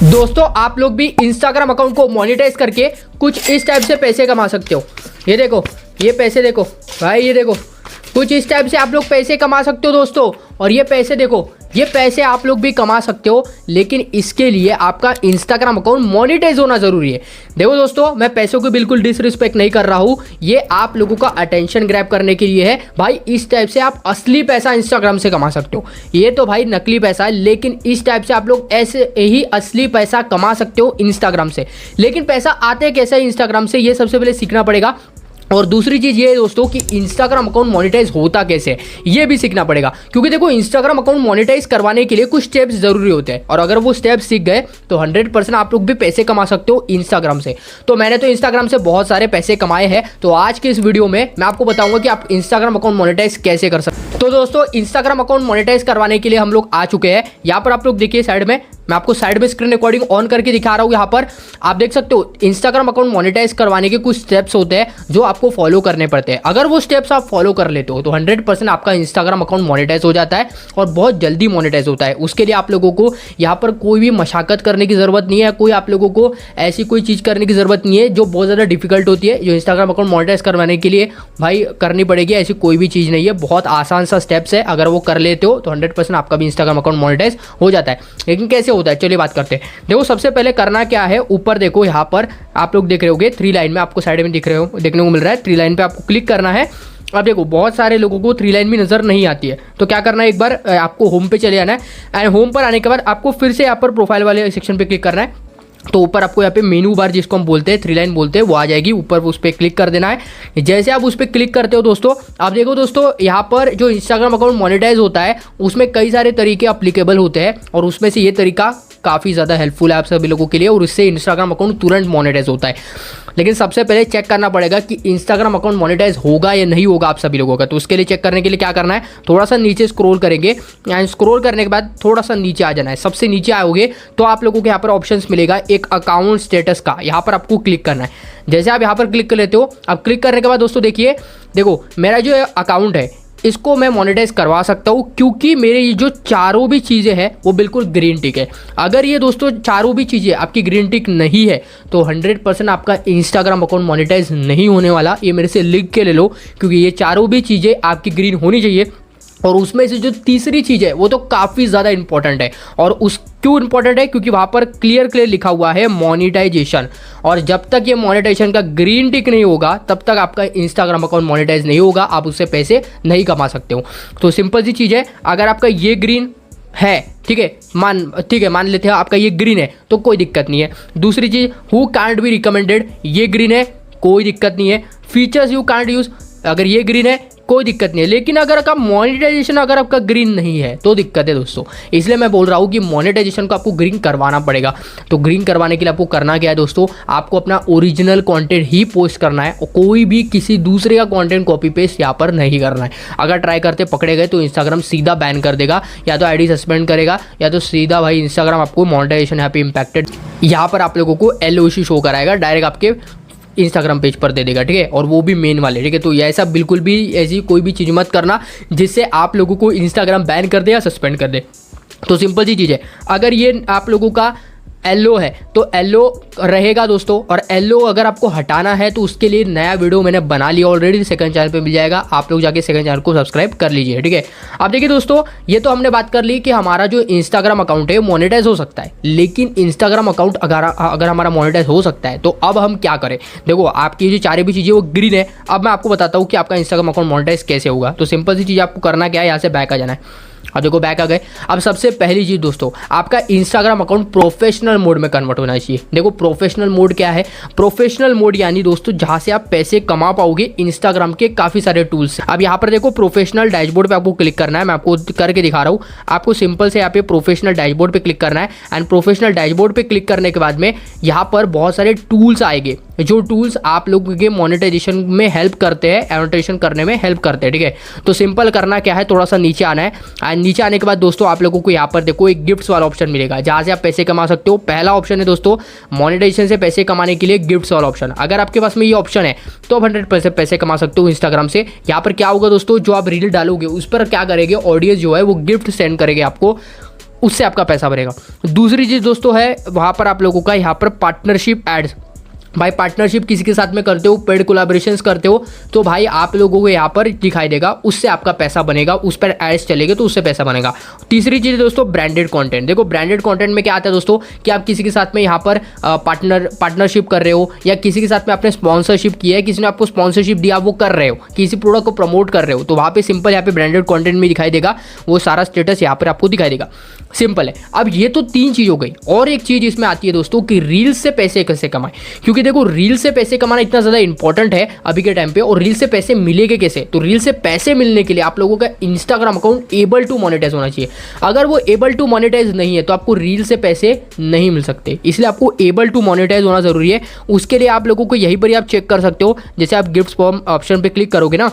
दोस्तों आप लोग भी इंस्टाग्राम अकाउंट को मोनेटाइज करके कुछ इस टाइप से पैसे कमा सकते हो। ये देखो, ये पैसे देखो भाई, ये देखो कुछ इस टाइप से आप लोग पैसे कमा सकते हो दोस्तों। और ये पैसे देखो, ये पैसे आप लोग भी कमा सकते हो, लेकिन इसके लिए आपका इंस्टाग्राम अकाउंट मोनेटाइज होना जरूरी है। देखो दोस्तों, मैं पैसों की बिल्कुल डिसरिस्पेक्ट नहीं कर रहा हूँ, ये आप लोगों का अटेंशन ग्रैब करने के लिए है। भाई इस टाइप से आप असली पैसा इंस्टाग्राम से कमा सकते हो। ये तो भाई नकली पैसा है, लेकिन इस टाइप से आप लोग ऐसे ही असली पैसा कमा सकते हो इंस्टाग्राम से। लेकिन पैसा आते कैसे है इंस्टाग्राम से, ये सबसे पहले सीखना पड़ेगा। और दूसरी चीज़ ये है दोस्तों कि इंस्टाग्राम अकाउंट मोनेटाइज होता कैसे है, ये भी सीखना पड़ेगा। क्योंकि देखो, इंस्टाग्राम अकाउंट मोनेटाइज करवाने के लिए कुछ स्टेप्स जरूरी होते हैं, और अगर वो स्टेप्स सीख गए तो 100% आप लोग भी पैसे कमा सकते हो इंस्टाग्राम से। तो मैंने तो इंस्टाग्राम से बहुत सारे पैसे कमाए हैं, तो आज के इस वीडियो में मैं आपको बताऊंगा कि आप इंस्टाग्राम अकाउंट मोनेटाइज कैसे कर सकते हो। तो दोस्तों, इंस्टाग्राम अकाउंट मोनेटाइज करवाने के लिए हम लोग आ चुके हैं। यहाँ पर आप लोग देखिए साइड में, मैं आपको साइड में स्क्रीन रिकॉर्डिंग ऑन करके दिखा रहा हूँ। यहाँ पर आप देख सकते हो इंस्टाग्राम अकाउंट मोनेटाइज करवाने के कुछ स्टेप्स होते हैं जो आपको फॉलो करने पड़ते हैं। अगर वो स्टेप्स आप फॉलो कर लेते हो तो 100% आपका इंस्टाग्राम अकाउंट मोनेटाइज हो जाता है, और बहुत जल्दी मोनेटाइज होता है। उसके लिए आप लोगों को यहाँ पर कोई भी मशक्कत करने की ज़रूरत नहीं है, कोई आप लोगों को ऐसी कोई चीज़ करने की ज़रूरत नहीं है जो बहुत ज़्यादा डिफिकल्ट होती है, जो इंस्टाग्राम अकाउंट मोनेटाइज करवाने के लिए भाई करनी पड़ेगी। ऐसी कोई भी चीज़ नहीं है, बहुत आसान सा स्टेप्स है। अगर वो कर लेते हो तो 100% आपका भी इंस्टाग्राम अकाउंट मोनेटाइज हो जाता है। लेकिन कैसे होता है, चलिए बात करते हैं। देखो, सबसे पहले करना क्या है, ऊपर देखो, यहाँ पर आप लोग देख रहे होंगे 3 लाइन में, आपको साइड में दिख रहे हो, देखने को मिल रहा है। 3 लाइन पे आपको क्लिक करना है। अब देखो, बहुत सारे लोगों को 3 लाइन भी नजर नहीं आती है, तो क्या करना है, एक बार आपको होम पे चले आना है। एंड होम पर आने के बाद आपको फिर से यहाँ पर प्रोफाइल वाले सेक्शन पे क्लिक करना है। तो ऊपर आपको यहाँ पे मेनू बार, जिसको हम बोलते हैं 3 लाइन बोलते हैं, वो आ जाएगी। ऊपर उस पर क्लिक कर देना है। जैसे आप उस पर क्लिक करते हो दोस्तों, आप देखो दोस्तों, यहाँ पर जो इंस्टाग्राम अकाउंट मोनेटाइज होता है उसमें कई सारे तरीके अप्लीकेबल होते हैं, और उसमें से ये तरीका काफ़ी ज़्यादा हेल्पफुल है आप सभी लोगों के लिए, और इससे इंस्टाग्राम अकाउंट तुरंत मोनेटाइज होता है। लेकिन सबसे पहले चेक करना पड़ेगा कि इंस्टाग्राम अकाउंट मोनेटाइज होगा या नहीं होगा आप सभी लोगों का। तो उसके लिए चेक करने के लिए क्या करना है, थोड़ा सा नीचे स्क्रॉल करेंगे, एंड स्क्रॉल करने के बाद थोड़ा सा नीचे आ जाना है। सबसे नीचे आओगे तो आप लोगों को यहाँ पर ऑप्शंस मिलेगा एक अकाउंट स्टेटस का, यहाँ पर आपको क्लिक करना है। जैसे आप यहाँ पर क्लिक कर लेते हो, अब क्लिक करने के बाद दोस्तों देखिए, देखो मेरा जो अकाउंट है इसको मैं मोनेटाइज करवा सकता हूँ, क्योंकि मेरे ये जो चारों भी चीज़ें हैं वो बिल्कुल ग्रीन टिक है। अगर ये दोस्तों चारों भी चीज़ें आपकी ग्रीन टिक नहीं है तो 100% आपका इंस्टाग्राम अकाउंट मोनेटाइज नहीं होने वाला। ये मेरे से लिख के ले लो, क्योंकि ये चारों भी चीज़ें आपकी ग्रीन होनी चाहिए। और उसमें से जो तीसरी चीज़ है वो तो काफ़ी ज़्यादा इंपॉर्टेंट है। और उस क्यों इंपॉर्टेंट है, क्योंकि वहाँ पर क्लियर लिखा हुआ है मोनेटाइजेशन। और जब तक ये मोनेटाइजेशन का ग्रीन टिक नहीं होगा तब तक आपका इंस्टाग्राम अकाउंट मोनेटाइज नहीं होगा, आप उससे पैसे नहीं कमा सकते हो। तो सिंपल सी चीज़ है, अगर आपका ये ग्रीन है, ठीक है, मान लेते हैं आपका ये ग्रीन है तो कोई दिक्कत नहीं है। दूसरी चीज़, हु कांट बी रिकमेंडेड, ये ग्रीन है, कोई दिक्कत नहीं है। फीचर्स यू कांट यूज, अगर ये ग्रीन है कोई दिक्कत नहीं है। लेकिन अगर आपका मोनेटाइजेशन अगर आपका ग्रीन नहीं है तो दिक्कत है दोस्तों। इसलिए मैं बोल रहा हूँ कि मोनेटाइजेशन को आपको ग्रीन करवाना पड़ेगा। तो ग्रीन करवाने के लिए आपको करना क्या है दोस्तों, आपको अपना ओरिजिनल कंटेंट ही पोस्ट करना है, और कोई भी किसी दूसरे का कंटेंट कॉपी पेस्ट यहाँ पर नहीं करना है। अगर ट्राई करते पकड़े गए तो इंस्टाग्राम सीधा बैन कर देगा, या तो आईडी सस्पेंड करेगा, या तो सीधा भाई इंस्टाग्राम आपको मोनेटाइजेशन यहाँ पे इम्पैक्टेड, यहाँ पर आप लोगों को LOC शो कराएगा, डायरेक्ट आपके इंस्टाग्राम पेज पर दे देगा, ठीक है, और वो भी मेन वाले, ठीक है। तो ऐसा बिल्कुल भी ऐसी कोई भी चीज़ मत करना जिससे आप लोगों को इंस्टाग्राम बैन कर दे या सस्पेंड कर दे। तो सिंपल सी चीज़ है, अगर ये आप लोगों का एलो है तो एलो रहेगा दोस्तों। और एलो अगर आपको हटाना है तो उसके लिए नया वीडियो मैंने बना लिया ऑलरेडी, सेकंड चैनल पे मिल जाएगा, आप लोग जाके सेकंड चैनल को सब्सक्राइब कर लीजिए, ठीक है। अब देखिए दोस्तों, ये तो हमने बात कर ली कि हमारा जो इंस्टाग्राम अकाउंट है मोनेटाइज हो सकता है। लेकिन इंस्टाग्राम अकाउंट अगर हमारा मोनेटाइज हो सकता है तो अब हम क्या करें। देखो, आपकी जो चारों भी चीज़ें वो ग्रीन है। अब मैं आपको बताता हूँ कि आपका इंस्टाग्राम अकाउंट मोनेटाइज कैसे होगा। तो सिंपल सी चीज़ आपको करना क्या है, यहाँ से बैक आ जाना है। अब देखो बैक आ गए। अब सबसे पहली चीज़ दोस्तों, आपका इंस्टाग्राम अकाउंट प्रोफेशनल मोड में कन्वर्ट होना चाहिए। देखो प्रोफेशनल मोड क्या है, प्रोफेशनल मोड यानी दोस्तों जहां से आप पैसे कमा पाओगे इंस्टाग्राम के काफ़ी सारे टूल्स। अब यहाँ पर देखो प्रोफेशनल डैशबोर्ड पे आपको क्लिक करना है, मैं आपको करके दिखा रहा हूँ। आपको सिंपल से यहाँ पे प्रोफेशनल डैशबोर्ड पे क्लिक करना है, एंड प्रोफेशनल डैशबोर्ड पे क्लिक करने के बाद में यहाँ पर बहुत सारे टूल्स आएंगे, जो टूल्स आप लोगों के मोनेटाइजेशन में हेल्प करते हैं, एनोटेशन करने में हेल्प करते हैं, ठीक है। तो सिंपल करना क्या है, थोड़ा सा नीचे आना है, एंड नीचे आने के बाद दोस्तों आप लोगों को यहाँ पर देखो एक गिफ्ट्स वाला ऑप्शन मिलेगा, जहाँ से आप पैसे कमा सकते हो। पहला ऑप्शन है दोस्तों मोनेटाइजेशन से पैसे कमाने के लिए गिफ्ट्स वाला ऑप्शन। अगर आपके पास में ये ऑप्शन है तो आप 100% पैसे कमा सकते हो इंस्टाग्राम से। यहाँ पर क्या होगा दोस्तों, जो आप रील डालोगे उस पर क्या करेंगे, ऑडियंस जो है वो गिफ्ट सेंड करेंगे आपको उससे आपका पैसा बनेगा। दूसरी चीज़ दोस्तों है वहाँ पर आप लोगों का यहाँ पर पार्टनरशिप एड्स। भाई पार्टनरशिप किसी के साथ में करते हो, पेड कोलैबोरेशंस करते हो, तो भाई आप लोगों को यहाँ पर दिखाई देगा, उससे आपका पैसा बनेगा, उस पर एड्स चलेंगे तो उससे पैसा बनेगा। तीसरी चीज़ दोस्तों ब्रांडेड कंटेंट। देखो ब्रांडेड कंटेंट में क्या आता है दोस्तों कि आप किसी के साथ में यहाँ पर पार्टनरशिप कर रहे हो या किसी के साथ में आपने स्पॉन्सरशिप किया है, किसी ने आपको स्पॉन्सरशिप दिया, वो कर रहे हो, किसी प्रोडक्ट को प्रमोट कर रहे हो, तो वहाँ पे सिंपल यहाँ पे ब्रांडेड कंटेंट में दिखाई देगा, वो सारा स्टेटस यहाँ पर आपको दिखाई देगा। सिंपल है। अब ये तो 3 चीज़ हो गई, और एक चीज़ इसमें आती है दोस्तों कि रील्स से पैसे कैसे कमाएं। क्योंकि देखो रील से पैसे कमाना इतना ज़्यादा इंपॉर्टेंट है अभी के टाइम पे, और रील से पैसे मिलेंगे कैसे? तो रील से पैसे मिलने के लिए आप लोगों का Instagram account able to monetize होना चाहिए। अगर वो एबल टू मोनेटाइज नहीं है तो आपको रील से पैसे नहीं मिल सकते, इसलिए आपको एबल टू मोनेटाइज होना जरूरी है। उसके लिए आप लोगों को यहीं पर ही आप चेक कर सकते हो, जैसे आप गिफ्ट फॉर्म ऑप्शन पे क्लिक करोगे ना,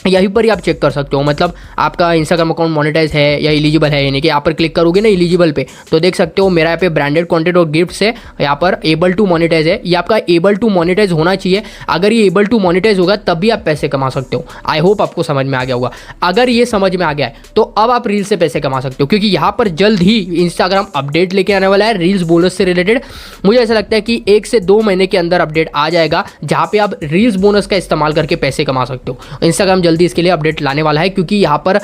यहीं पर ही आप चेक कर सकते हो, मतलब आपका इंस्टाग्राम अकाउंट मोनेटाइज है या एलिजिबल है, यानी कि यहाँ पर क्लिक करोगे ना एलिजिबल पे, तो देख सकते हो मेरा यहाँ पे ब्रांडेड कंटेंट और गिफ्ट्स है, यहाँ पर एबल टू मोनेटाइज है। ये आपका एबल टू मोनेटाइज होना चाहिए। अगर ये एबल टू मोनेटाइज होगा तभी आप पैसे कमा सकते हो। आई होप आपको समझ में आ गया होगा। अगर ये समझ में आ गया है तो अब आप रील्स से पैसे कमा सकते हो, क्योंकि यहाँ पर जल्द ही इंस्टाग्राम अपडेट लेके आने वाला है रील्स बोनस से रिलेटेड। मुझे ऐसा लगता है कि 1 से 2 महीने के अंदर अपडेट आ जाएगा, जहाँ पे आप रील्स बोनस का इस्तेमाल करके पैसे कमा सकते हो। इंस्टाग्राम जल्दी इसके लिए अपडेट लाने वाला है, क्योंकि यहाँ पर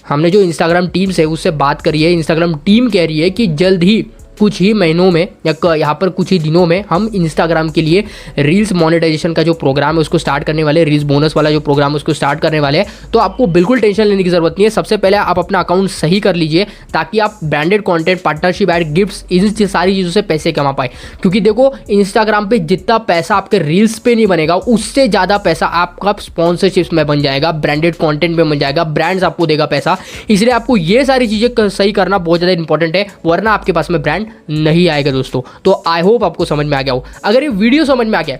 हमने जो इंस्टाग्राम टीम से उससे बात करी है, इंस्टाग्राम टीम कह रही है कि जल्द ही कुछ ही महीनों में या यहाँ पर कुछ ही दिनों में हम इंस्टाग्राम के लिए रील्स मोनेटाइजेशन का जो प्रोग्राम है उसको स्टार्ट करने वाले, रील्स बोनस वाला जो प्रोग्राम है उसको स्टार्ट करने वाले हैं। तो आपको बिल्कुल टेंशन लेने की जरूरत नहीं है। सबसे पहले आप अपना अकाउंट सही कर लीजिए, ताकि आप branded content, partnership ad, gifts, इन सारी चीज़ों से पैसे कमा पाए। क्योंकि देखो इंस्टाग्राम पे जितना पैसा आपके रील्स पे नहीं बनेगा, उससे ज़्यादा पैसा आपका स्पॉन्सरशिप्स में बन जाएगा, ब्रांडेड कॉन्टेंट में बन जाएगा, ब्रांड्स आपको देगा पैसा। इसलिए आपको ये सारी चीज़ें सही करना बहुत ज़्यादा इंपॉर्टेंट है, वरना आपके पास में ब्रांड नहीं आएगा दोस्तों। तो आई होप आपको समझ में आ गया हो। अगर ये वीडियो समझ में आ गया,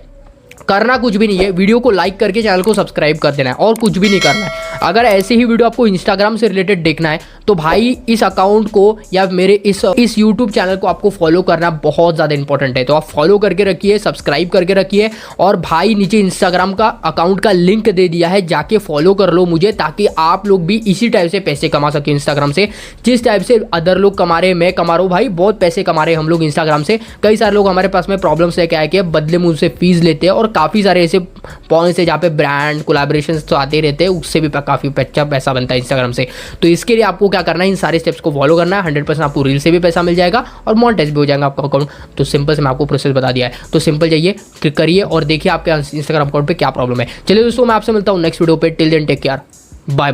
करना कुछ भी नहीं है, वीडियो को लाइक करके चैनल को सब्सक्राइब कर देना है, और कुछ भी नहीं करना है। अगर ऐसे ही वीडियो आपको इंस्टाग्राम से रिलेटेड देखना है तो भाई इस अकाउंट को या मेरे इस यूट्यूब चैनल को आपको फॉलो करना बहुत ज़्यादा इंपॉर्टेंट है। तो आप फॉलो करके रखिए, सब्सक्राइब करके रखिए, और भाई नीचे इंस्टाग्राम का अकाउंट का लिंक दे दिया है, जाके फॉलो कर लो मुझे, ताकि आप लोग भी इसी टाइप से पैसे कमा सके इंस्टाग्राम से। जिस टाइप से अदर लोग कमा रहे हैं, मैं कमा रहा हूँ भाई, बहुत पैसे कमा रहे हैं हम लोग इंस्टाग्राम से। कई सारे लोग हमारे पास में प्रॉब्लम्स लेके आए कि बदले में उनसे फीस लेते हैं, और काफ़ी सारे ऐसे पॉइंट्स है जहाँ पे ब्रांड कोलैबोरेशन तो आते रहते हैं, उससे भी काफ़ी अच्छा पैसा बनता है इंस्टाग्राम से। तो इसके लिए आपको क्या करना है, इन सारे स्टेप्स को फॉलो करना है। 100% आपको रील से भी पैसा मिल जाएगा और मोनेटाइज भी हो जाएगा आपका अकाउंट। तो सिंपल से मैं आपको प्रोसेस बता दिया है, तो सिंपल जाइए, क्लिक करिए और देखिए आपके इंस्टाग्राम अकाउंट पे क्या प्रॉब्लम है। चलिए दोस्तों, मैं आपसे मिलता हूँ नेक्स्ट वीडियो पे। Till then take care, bye bye.